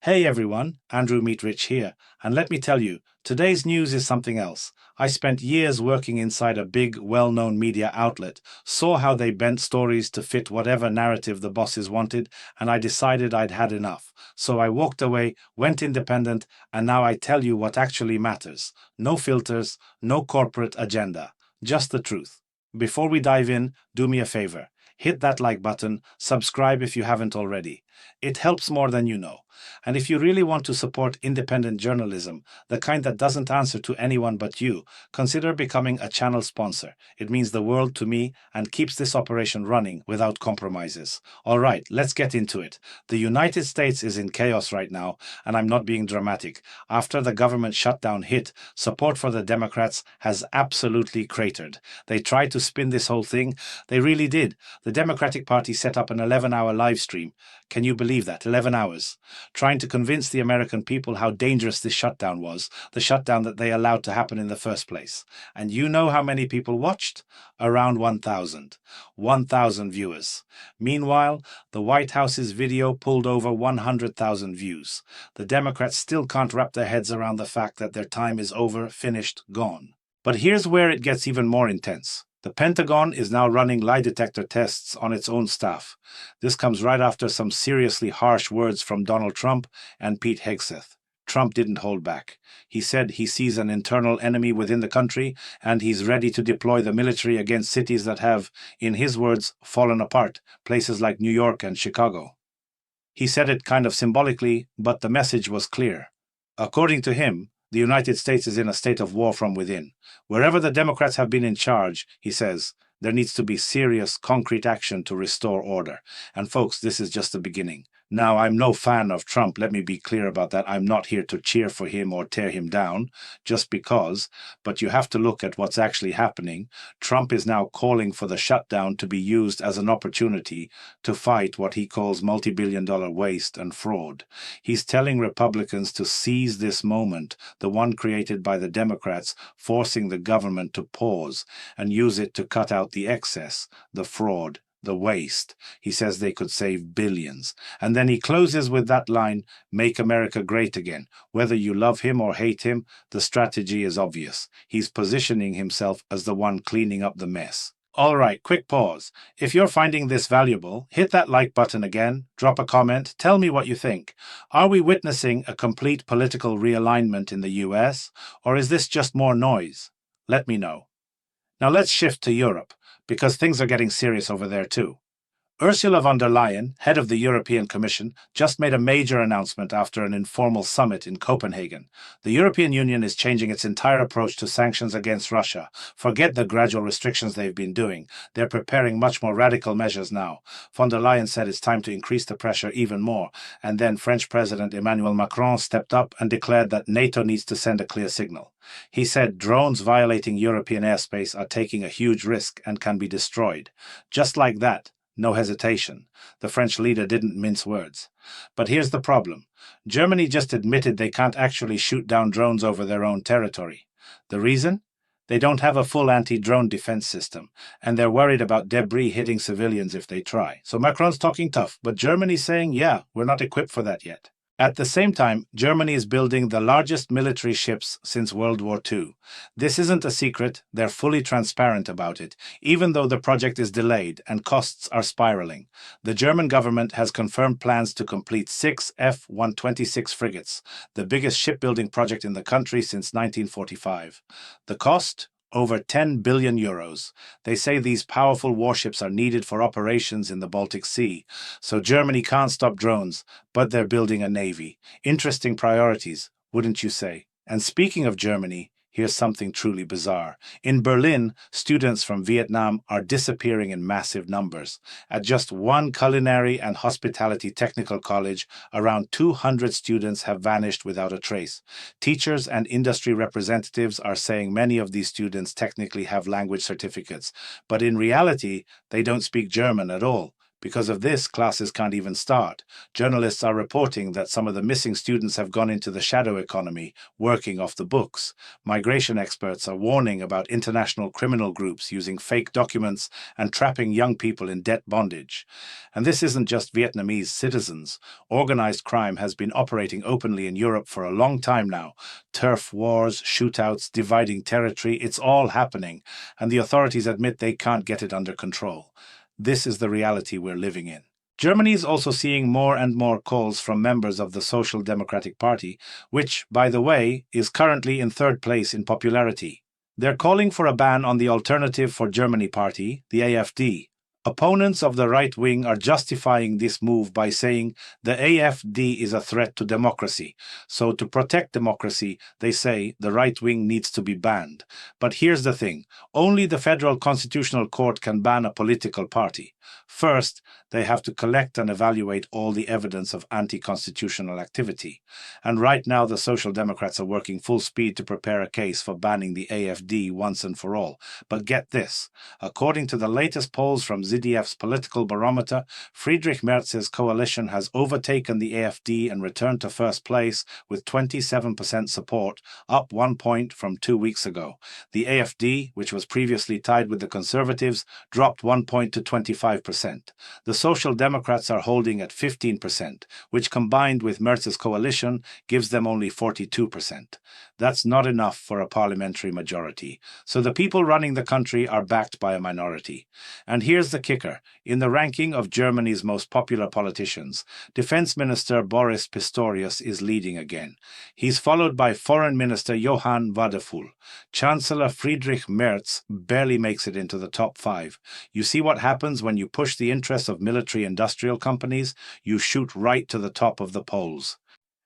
Hey everyone, Andrew Meetrich here, and let me tell you, today's news is something else. I spent years working inside a big, well-known media outlet, saw how they bent stories to fit whatever narrative the bosses wanted, and I decided I'd had enough. So I walked away, went independent, and now I tell you what actually matters. No filters, no corporate agenda, just the truth. Before we dive in, do me a favor. Hit that like button, subscribe if you haven't already. It helps more than you know. And if you really want to support independent journalism, the kind that doesn't answer to anyone but you, consider becoming a channel sponsor. It means the world to me and keeps this operation running without compromises. All right, let's get into it. The United States is in chaos right now, and I'm not being dramatic. After the government shutdown hit, support for the Democrats has absolutely cratered. They tried to spin this whole thing. They really did. The Democratic Party set up an 11-hour live stream. Can you believe that? 11 hours. Trying to convince the American people how dangerous this shutdown was, the shutdown that they allowed to happen in the first place. And you know how many people watched? Around 1,000. 1,000 viewers. Meanwhile, the White House's video pulled over 100,000 views. The Democrats still can't wrap their heads around the fact that their time is over, finished, gone. But here's where it gets even more intense. The Pentagon is now running lie detector tests on its own staff. This comes right after some seriously harsh words from Donald Trump and Pete Hegseth. Trump didn't hold back. He said he sees an internal enemy within the country and he's ready to deploy the military against cities that have, in his words, fallen apart, places like New York and Chicago. He said it kind of symbolically, but the message was clear. According to him, the United States is in a state of war from within. Wherever the Democrats have been in charge, he says, there needs to be serious, concrete action to restore order. And folks, this is just the beginning. Now, I'm no fan of Trump. Let me be clear about that. I'm not here to cheer for him or tear him down just because, but you have to look at what's actually happening. Trump is now calling for the shutdown to be used as an opportunity to fight what he calls multi-billion-dollar waste and fraud. He's telling Republicans to seize this moment, the one created by the Democrats, forcing the government to pause and use it to cut out the excess, the fraud, the waste. He says they could save billions. And then he closes with that line, "Make America great again." Whether you love him or hate him, the strategy is obvious. He's positioning himself as the one cleaning up the mess. All right, quick pause. If you're finding this valuable, hit that like button again, drop a comment, tell me what you think. Are we witnessing a complete political realignment in the US, or is this just more noise? Let me know. Now let's shift to Europe, because things are getting serious over there too. Ursula von der Leyen, head of the European Commission, just made a major announcement after an informal summit in Copenhagen. The European Union is changing its entire approach to sanctions against Russia. Forget the gradual restrictions they've been doing. They're preparing much more radical measures now. Von der Leyen said it's time to increase the pressure even more. And then French President Emmanuel Macron stepped up and declared that NATO needs to send a clear signal. He said drones violating European airspace are taking a huge risk and can be destroyed. Just like that. No hesitation. The French leader didn't mince words. But here's the problem. Germany just admitted they can't actually shoot down drones over their own territory. The reason? They don't have a full anti-drone defense system, and they're worried about debris hitting civilians if they try. So Macron's talking tough, but Germany's saying, yeah, we're not equipped for that yet. At the same time, Germany is building the largest military ships since World War II. This isn't a secret, they're fully transparent about it, even though the project is delayed and costs are spiraling. The German government has confirmed plans to complete 6 F-126 frigates, the biggest shipbuilding project in the country since 1945. The cost? Over 10 billion euros. They say these powerful warships are needed for operations in the Baltic Sea, so Germany can't stop drones, but they're building a navy. Interesting priorities, wouldn't you say? And speaking of Germany, here's something truly bizarre. In Berlin, students from Vietnam are disappearing in massive numbers. At just one culinary and hospitality technical college, around 200 students have vanished without a trace. Teachers and industry representatives are saying many of these students technically have language certificates, but in reality, they don't speak German at all. Because of this, classes can't even start. Journalists are reporting that some of the missing students have gone into the shadow economy, working off the books. Migration experts are warning about international criminal groups using fake documents and trapping young people in debt bondage. And this isn't just Vietnamese citizens. Organized crime has been operating openly in Europe for a long time now. Turf wars, shootouts, dividing territory, it's all happening, and the authorities admit they can't get it under control. This is the reality we're living in. Germany is also seeing more and more calls from members of the Social Democratic Party, which, by the way, is currently in third place in popularity. They're calling for a ban on the Alternative for Germany Party, the AfD. Opponents of the right wing are justifying this move by saying the AfD is a threat to democracy. So to protect democracy, they say the right wing needs to be banned. But here's the thing, only the Federal Constitutional Court can ban a political party. First, they have to collect and evaluate all the evidence of anti-constitutional activity. And right now the Social Democrats are working full speed to prepare a case for banning the AfD once and for all. But get this, according to the latest polls from ZDF's political barometer, Friedrich Merz's coalition has overtaken the AfD and returned to first place with 27% support, up 1 point from 2 weeks ago. The AfD, which was previously tied with the Conservatives, dropped 1 point to 25%. The Social Democrats are holding at 15%, which combined with Merz's coalition gives them only 42%. That's not enough for a parliamentary majority, so the people running the country are backed by a minority. And here's the kicker. In the ranking of Germany's most popular politicians, Defense Minister Boris Pistorius is leading again. He's followed by Foreign Minister Johann Wadephul. Chancellor Friedrich Merz barely makes it into the top 5. You see what happens when you push the interests of military-industrial companies? You shoot right to the top of the polls.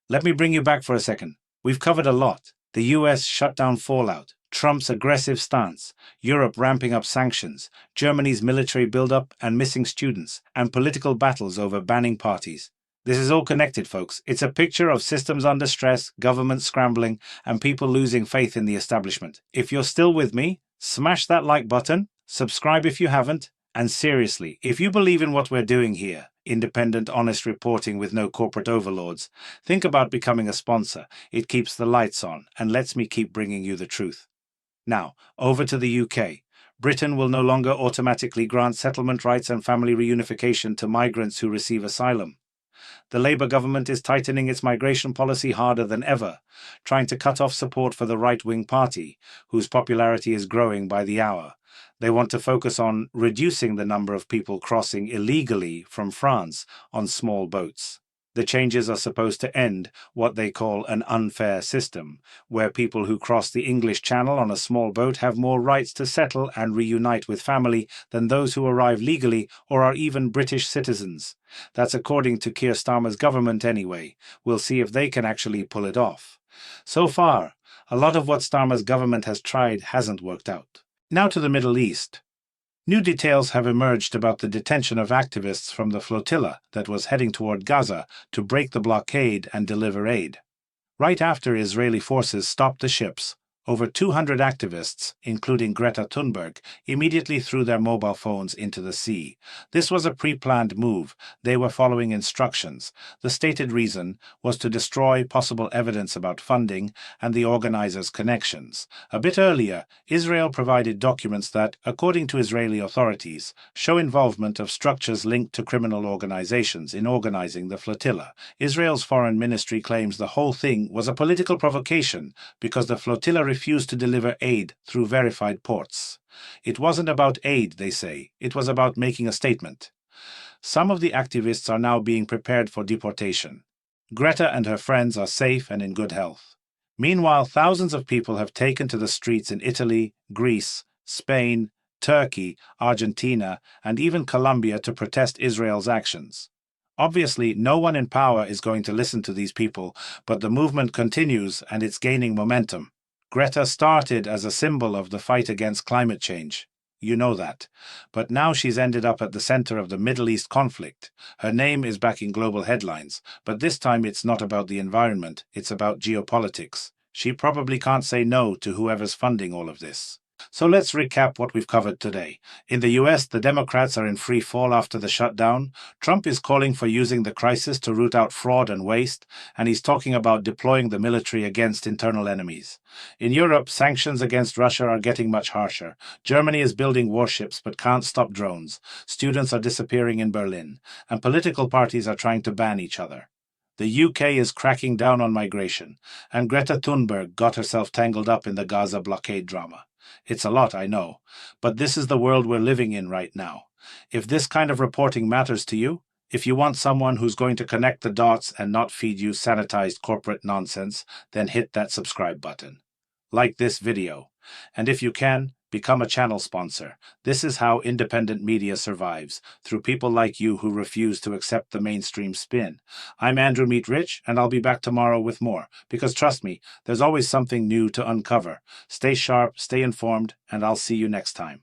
Let me bring you back for a second. We've covered a lot. The US shutdown fallout, Trump's aggressive stance, Europe ramping up sanctions, Germany's military buildup and missing students, and political battles over banning parties. This is all connected, folks. It's a picture of systems under stress, governments scrambling, and people losing faith in the establishment. If you're still with me, smash that like button, subscribe if you haven't, and seriously, if you believe in what we're doing here, independent, honest reporting with no corporate overlords, think about becoming a sponsor. It keeps the lights on and lets me keep bringing you the truth. Now, over to the UK. Britain will no longer automatically grant settlement rights and family reunification to migrants who receive asylum. The Labour government is tightening its migration policy harder than ever, trying to cut off support for the right-wing party, whose popularity is growing by the hour. They want to focus on reducing the number of people crossing illegally from France on small boats. The changes are supposed to end what they call an unfair system, where people who cross the English Channel on a small boat have more rights to settle and reunite with family than those who arrive legally or are even British citizens. That's according to Keir Starmer's government anyway. We'll see if they can actually pull it off. So far, a lot of what Starmer's government has tried hasn't worked out. Now to the Middle East. New details have emerged about the detention of activists from the flotilla that was heading toward Gaza to break the blockade and deliver aid. Right after Israeli forces stopped the ships, over 200 activists, including Greta Thunberg, immediately threw their mobile phones into the sea. This was a pre-planned move. They were following instructions. The stated reason was to destroy possible evidence about funding and the organizers' connections. A bit earlier, Israel provided documents that, according to Israeli authorities, show involvement of structures linked to criminal organizations in organizing the flotilla. Israel's foreign ministry claims the whole thing was a political provocation because the flotilla refused to deliver aid through verified ports. It wasn't about aid, they say. It was about making a statement. Some of the activists are now being prepared for deportation. Greta and her friends are safe and in good health. Meanwhile, thousands of people have taken to the streets in Italy, Greece, Spain, Turkey, Argentina, and even Colombia to protest Israel's actions. Obviously, no one in power is going to listen to these people, but the movement continues and it's gaining momentum. Greta started as a symbol of the fight against climate change. You know that. But now she's ended up at the center of the Middle East conflict. Her name is back in global headlines, but this time it's not about the environment, it's about geopolitics. She probably can't say no to whoever's funding all of this. So let's recap what we've covered today. In the US, the Democrats are in free fall after the shutdown. Trump is calling for using the crisis to root out fraud and waste, and he's talking about deploying the military against internal enemies. In Europe, sanctions against Russia are getting much harsher. Germany is building warships but can't stop drones. Students are disappearing in Berlin, and political parties are trying to ban each other. The UK is cracking down on migration, and Greta Thunberg got herself tangled up in the Gaza blockade drama. It's a lot, I know, but this is the world we're living in right now. If this kind of reporting matters to you, if you want someone who's going to connect the dots and not feed you sanitized corporate nonsense, then hit that subscribe button. Like this video. And if you can, become a channel sponsor. This is how independent media survives, through people like you who refuse to accept the mainstream spin. I'm Andrew Meet Rich, and I'll be back tomorrow with more, because trust me, there's always something new to uncover. Stay sharp, stay informed, and I'll see you next time.